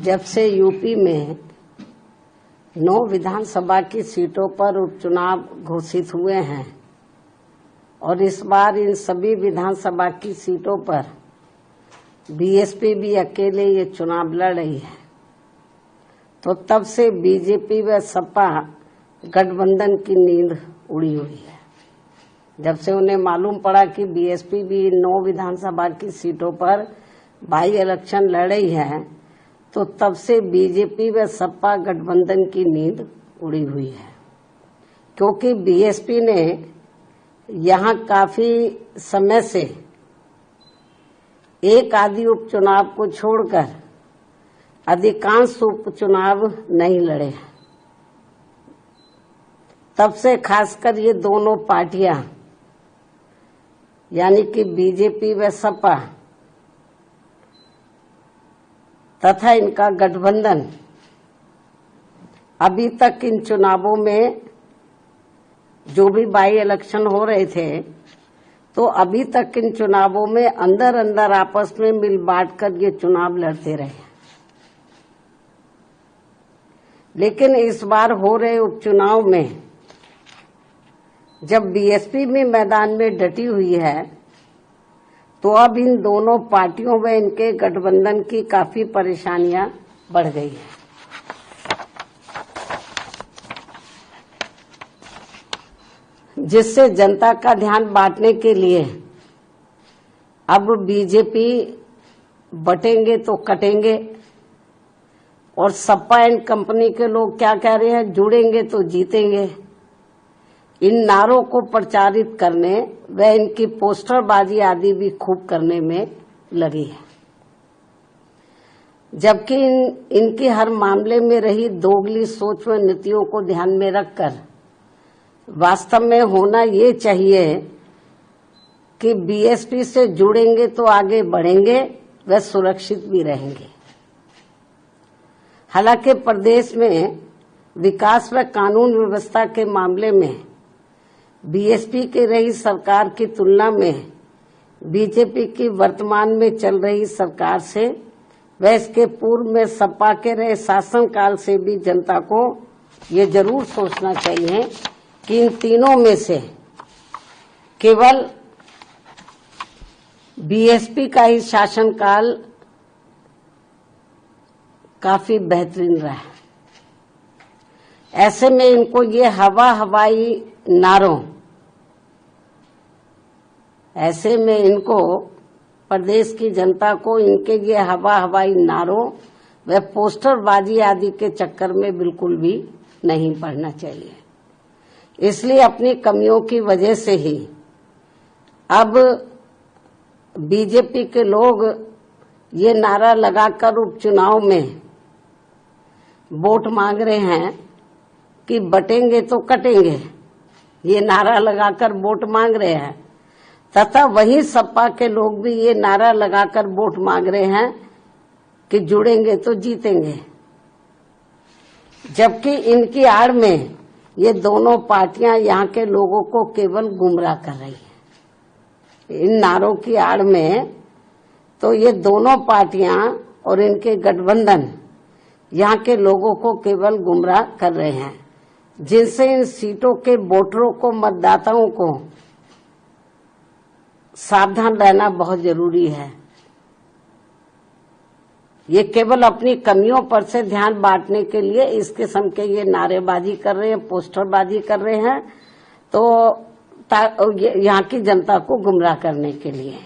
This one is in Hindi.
जब से यूपी में 9 विधानसभा की सीटों पर उपचुनाव घोषित हुए हैं और इस बार इन सभी विधानसभा की सीटों पर बीएसपी भी अकेले ये चुनाव लड़ रही है, तो तब से बीजेपी व सपा गठबंधन की नींद उड़ी हुई है। जब से उन्हें मालूम पड़ा कि बीएसपी भी 9 विधानसभा की सीटों पर बाई इलेक्शन लड़ रही है, तो तब से बीजेपी व सपा गठबंधन की नींद उड़ी हुई है, क्योंकि बीएसपी ने यहां काफी समय से एक आदि उपचुनाव को छोड़कर अधिकांश उपचुनाव नहीं लड़े। तब से खासकर ये दोनों पार्टियां यानी कि बीजेपी व सपा तथा इनका गठबंधन अभी तक इन चुनावों में जो भी बाई इलेक्शन हो रहे थे, तो अभी तक इन चुनावों में अंदर अंदर आपस में मिल बांट कर ये चुनाव लड़ते रहे। लेकिन इस बार हो रहे उपचुनाव में जब बीएसपी भी मैदान में डटी हुई है, तो अब इन दोनों पार्टियों व इनके गठबंधन की काफी परेशानियां बढ़ गई है। जिससे जनता का ध्यान बांटने के लिए अब बीजेपी बटेंगे तो कटेंगे और सपा एंड कंपनी के लोग क्या कह रहे हैं, जुड़ेंगे तो जीतेंगे। इन नारों को प्रचारित करने व इनकी पोस्टरबाजी आदि भी खूब करने में लगी है, जबकि इनकी हर मामले में रही दोगली सोच व नीतियों को ध्यान में रखकर वास्तव में होना ये चाहिए कि बीएसपी से जुड़ेंगे तो आगे बढ़ेंगे व सुरक्षित भी रहेंगे। हालांकि प्रदेश में विकास व कानून व्यवस्था के मामले में बीएसपी की रही सरकार की तुलना में बीजेपी की वर्तमान में चल रही सरकार से व इसके पूर्व में सपा के रहे शासनकाल से भी जनता को ये जरूर सोचना चाहिए कि इन तीनों में से केवल बीएसपी का ही शासनकाल काफी बेहतरीन रहा है। ऐसे में इनको ये हवाई नारों, ऐसे में इनको प्रदेश की जनता को इनके ये हवाई नारों व पोस्टरबाजी आदि के चक्कर में बिल्कुल भी नहीं पड़ना चाहिए। इसलिए अपनी कमियों की वजह से ही अब बीजेपी के लोग ये नारा लगाकर उपचुनाव में वोट मांग रहे हैं कि बटेंगे तो कटेंगे, ये नारा लगाकर वोट मांग रहे हैं, तथा वही सपा के लोग भी ये नारा लगाकर वोट मांग रहे हैं कि जुड़ेंगे तो जीतेंगे। जबकि इनकी आड़ में ये दोनों पार्टियां यहाँ के लोगों को केवल गुमराह कर रही है। इन नारों की आड़ में तो ये दोनों पार्टियां और इनके गठबंधन यहाँ के लोगों को केवल गुमराह कर रहे हैं, जिनसे इन सीटों के वोटरों को, मतदाताओं को सावधान रहना बहुत जरूरी है। ये केवल अपनी कमियों पर से ध्यान बांटने के लिए इस किस्म के ये नारेबाजी कर रहे हैं, पोस्टरबाजी कर रहे हैं, तो यहाँ की जनता को गुमराह करने के लिए।